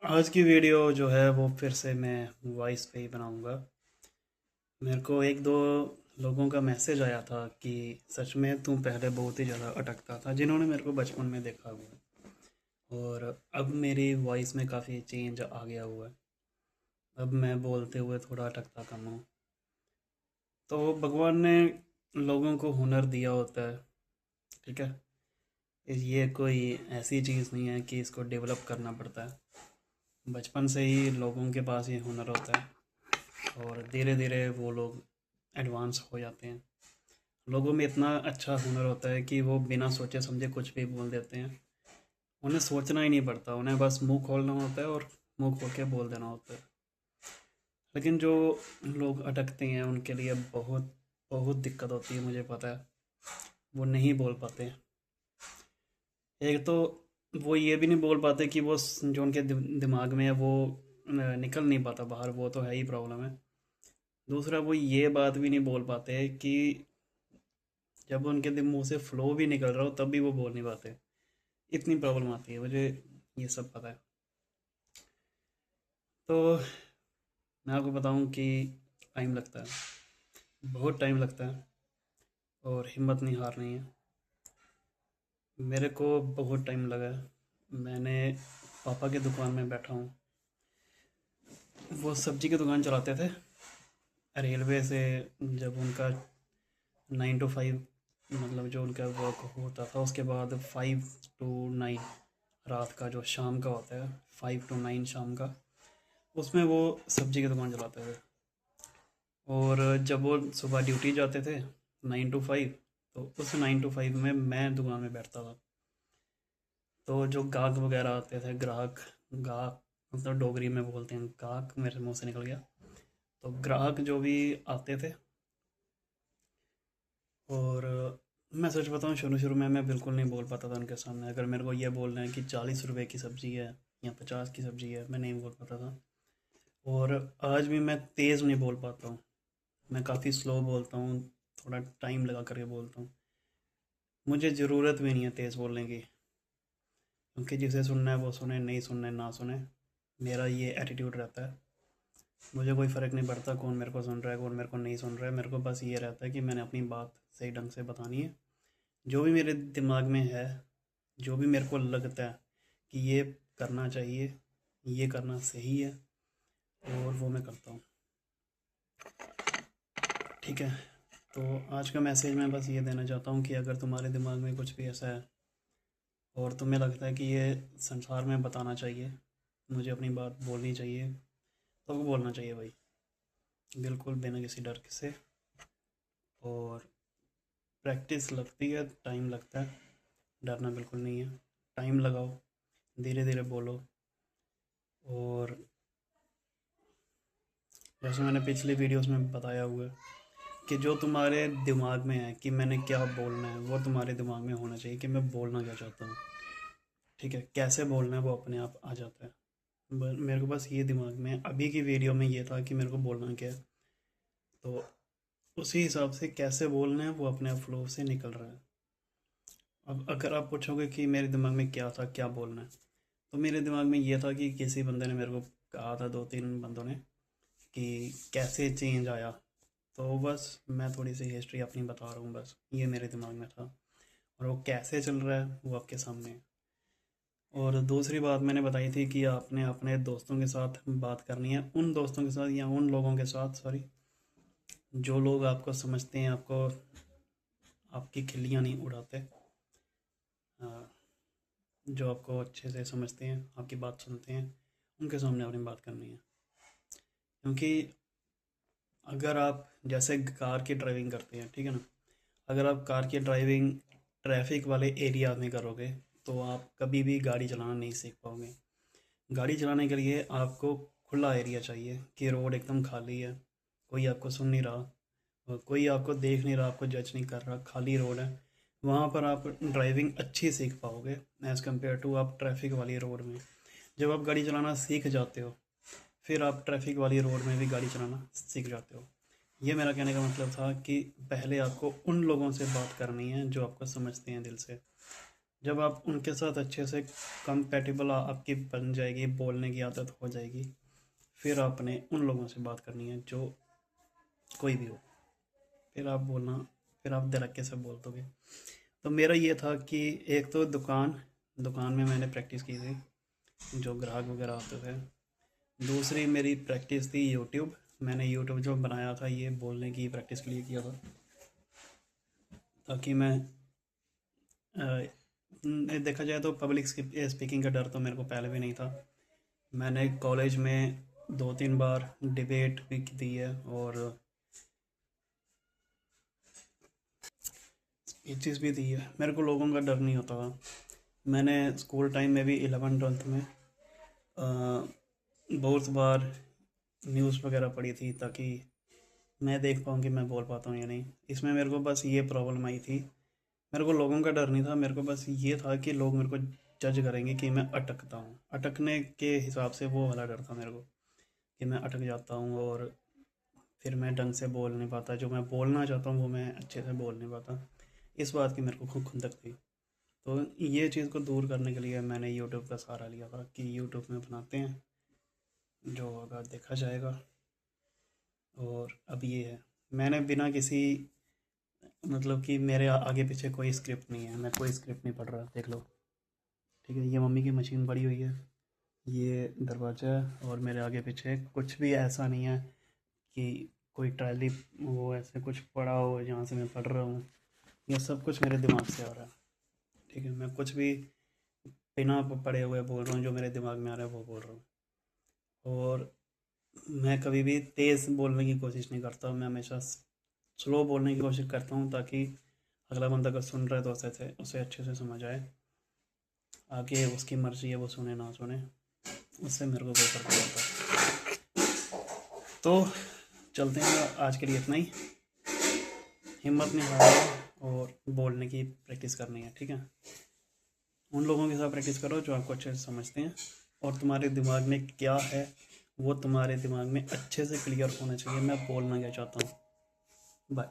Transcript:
आज की वीडियो जो है वो फिर से मैं वॉइस पे ही बनाऊंगा। मेरे को एक दो लोगों का मैसेज आया था कि सच में तू पहले बहुत ही ज़्यादा अटकता था, जिन्होंने मेरे को बचपन में देखा हुआ है। और अब मेरी वॉइस में काफ़ी चेंज आ गया हुआ है। अब मैं बोलते हुए थोड़ा अटकता कम हूँ। तो भगवान ने लोगों को हुनर दिया होता है, ठीक है। ये कोई ऐसी चीज़ नहीं है कि इसको डेवलप करना पड़ता है। बचपन से ही लोगों के पास ये हुनर होता है और धीरे धीरे वो लोग एडवांस हो जाते हैं। लोगों में इतना अच्छा हुनर होता है कि वो बिना सोचे समझे कुछ भी बोल देते हैं। उन्हें सोचना ही नहीं पड़ता, उन्हें बस मुंह खोलना होता है और मुंह खोल के बोल देना होता है। लेकिन जो लोग अटकते हैं उनके लिए बहुत बहुत दिक्कत होती है, मुझे पता है। वो नहीं बोल पाते। एक तो वो ये भी नहीं बोल पाते कि वो जो उनके दिमाग में है वो निकल नहीं पाता बाहर, वो तो है ही प्रॉब्लम है। दूसरा वो ये बात भी नहीं बोल पाते कि जब उनके मुंह से फ्लो भी निकल रहा हो तब भी वो बोल नहीं पाते। इतनी प्रॉब्लम आती है मुझे, ये सब पता है। तो मैं आपको बताऊं कि टाइम लगता है, बहुत टाइम लगता है। और हिम्मत नहीं हारनी है। मेरे को बहुत टाइम लगा है। मैंने पापा की दुकान में बैठा हूँ। वो सब्जी की दुकान चलाते थे रेलवे से। जब उनका 9 to 5, मतलब जो उनका वर्क होता था, उसके बाद 5 to 9 रात का जो शाम का होता है, 5 to 9 शाम का, उसमें वो सब्जी की दुकान चलाते थे। और जब वो सुबह ड्यूटी जाते थे 9 to 5, तो उस 9 to 5 में मैं दुकान में बैठता था। तो जो गाहक वगैरह आते थे, ग्राहक, गाहक मतलब डोगरी में बोलते हैं गाहक, मेरे मुंह से निकल गया। तो ग्राहक जो भी आते थे, और मैं सच बताऊं, शुरू शुरू में मैं बिल्कुल नहीं बोल पाता था उनके सामने। अगर मेरे को ये बोलना है कि 40 रुपए की सब्ज़ी है या 50 की सब्ज़ी है, मैं नहीं बोल पाता था। और आज भी मैं तेज़ नहीं बोल पाता हूँ। मैं काफ़ी स्लो बोलता हूँ, थोड़ा टाइम लगा करके बोलता हूँ। मुझे ज़रूरत भी नहीं है तेज़ बोलने की, क्योंकि जिसे सुनना है वो सुने, नहीं सुनना है ना सुने। मेरा ये एटीट्यूड रहता है। मुझे कोई फ़र्क नहीं पड़ता कौन मेरे को सुन रहा है कौन मेरे को नहीं सुन रहा है। मेरे को बस ये रहता है कि मैंने अपनी बात सही ढंग से बतानी है। जो भी मेरे दिमाग में है, जो भी मेरे को लगता है कि ये करना चाहिए, ये करना सही है, और वो मैं करता हूँ, ठीक है। तो आज का मैसेज मैं बस ये देना चाहता हूँ कि अगर तुम्हारे दिमाग में कुछ भी ऐसा है और तुम्हें लगता है कि ये संसार में बताना चाहिए, मुझे अपनी बात बोलनी चाहिए, तो वो बोलना चाहिए भाई, बिल्कुल बिना किसी डर के से। और प्रैक्टिस लगती है, टाइम लगता है, डरना बिल्कुल नहीं है। टाइम लगाओ, धीरे धीरे बोलो। और जैसे मैंने पिछली वीडियोस में बताया हुआ है कि जो तुम्हारे दिमाग में है कि मैंने क्या बोलना है, वो तुम्हारे दिमाग में होना चाहिए कि मैं बोलना क्या चाहता हूँ, ठीक है। कैसे बोलना है वो अपने आप आ जाता है। मेरे को बस ये दिमाग में अभी की वीडियो में ये था कि मेरे को बोलना क्या है, तो उसी हिसाब से कैसे बोलना है वो अपने आप फ्लो से निकल रहा है। अब अगर आप पूछोगे कि मेरे दिमाग में क्या था, क्या बोलना है, तो मेरे दिमाग में ये था कि किसी बंदे ने मेरे को कहा था, दो तीन बंदों ने, कि कैसे चेंज आया। तो बस मैं थोड़ी सी हिस्ट्री अपनी बता रहा हूँ, बस ये मेरे दिमाग में था। और वो कैसे चल रहा है वो आपके सामने है। और दूसरी बात मैंने बताई थी कि आपने अपने दोस्तों के साथ बात करनी है, उन दोस्तों के साथ या उन लोगों के साथ, सॉरी, जो लोग आपको समझते हैं, आपको, आपकी खिल्लियाँ नहीं उड़ाते, अ, जो आपको अच्छे से समझते हैं, आपकी बात सुनते हैं, उनके सामने अपनी बात करनी है। क्योंकि अगर आप जैसे कार की ड्राइविंग करते हैं, ठीक है ना, अगर आप कार की ड्राइविंग ट्रैफिक वाले एरिया में करोगे तो आप कभी भी गाड़ी चलाना नहीं सीख पाओगे। गाड़ी चलाने के लिए आपको खुला एरिया चाहिए कि रोड एकदम खाली है, कोई आपको सुन नहीं रहा और कोई आपको देख नहीं रहा, आपको जज नहीं कर रहा, खाली रोड है। वहाँ पर आप ड्राइविंग अच्छी सीख पाओगे एज़ कम्पेयर टू आप ट्रैफिक वाली रोड में। जब आप गाड़ी चलाना सीख जाते हो, फिर आप ट्रैफिक वाली रोड में भी गाड़ी चलाना सीख जाते हो। ये मेरा कहने का मतलब था कि पहले आपको उन लोगों से बात करनी है जो आपको समझते हैं दिल से। जब आप उनके साथ अच्छे से कंपेटेबल आपकी बन जाएगी, बोलने की आदत हो जाएगी, फिर आपने उन लोगों से बात करनी है जो कोई भी हो। फिर आप बोलना, फिर आप धड़ल्ले से बोल दोगे। तो मेरा ये था कि एक तो दुकान में मैंने प्रैक्टिस की थी, जो ग्राहक वगैरह आते थे। दूसरी मेरी प्रैक्टिस थी यूट्यूब। मैंने यूट्यूब जो बनाया था ये बोलने की प्रैक्टिस के लिए किया था, ताकि मैं देखा जाए तो पब्लिक स्पीकिंग का डर तो मेरे को पहले भी नहीं था। मैंने कॉलेज में 2-3 बार डिबेट भी दी है और स्पीचेस भी दी है। मेरे को लोगों का डर नहीं होता था। मैंने स्कूल टाइम में भी 11th-12th में बहुत बार न्यूज़ वगैरह पढ़ी थी, ताकि मैं देख पाऊँ कि मैं बोल पाता हूँ या नहीं। इसमें मेरे को बस ये प्रॉब्लम आई थी, मेरे को लोगों का डर नहीं था, मेरे को बस ये था कि लोग मेरे को जज करेंगे कि मैं अटकता हूँ। अटकने के हिसाब से वो वाला डर था मेरे को, कि मैं अटक जाता हूँ और फिर मैं ढंग से बोल नहीं पाता, जो मैं बोलना चाहता हूँ वो मैं अच्छे से बोल नहीं पाता। इस बात की मेरे को खूब खुंदक थी। तो ये चीज़ को दूर करने के लिए मैंने यूट्यूब का सहारा लिया था कि यूट्यूब में बनाते हैं, जो होगा देखा जाएगा। और अब ये है, मैंने बिना किसी, मतलब कि मेरे आगे पीछे कोई स्क्रिप्ट नहीं है, मैं कोई स्क्रिप्ट नहीं पढ़ रहा, देख लो। ठीक है, ये मम्मी की मशीन पड़ी हुई है, ये दरवाज़ा है, और मेरे आगे पीछे कुछ भी ऐसा नहीं है कि कोई ट्राली वो ऐसे कुछ पड़ा हो जहाँ से मैं पढ़ रहा हूँ। ये सब कुछ मेरे दिमाग से आ रहा है। ठीक है, मैं कुछ भी बिना पढ़े हुए बोल रहा हूँ, जो मेरे दिमाग में आ रहा है वो बोल रहा हूँ। और मैं कभी भी तेज़ बोलने की कोशिश नहीं करता, मैं हमेशा स्लो बोलने की कोशिश करता हूँ, ताकि अगला बंदा अगर सुन रहा है तो उसे अच्छे से समझ आए। आगे उसकी मर्ज़ी है, वो सुने ना सुने, उससे मेरे को कोई फ़र्क नहीं पड़ता। तो चलते हैं, आज के लिए इतना ही। हिम्मत नहीं हारना और बोलने की प्रैक्टिस करनी है। ठीक है, उन लोगों के साथ प्रैक्टिस करो जो आपको अच्छे से समझते हैं, और तुम्हारे दिमाग में क्या है वो तुम्हारे दिमाग में अच्छे से क्लियर होना चाहिए, मैं बोलना क्या चाहता हूँ। बाय।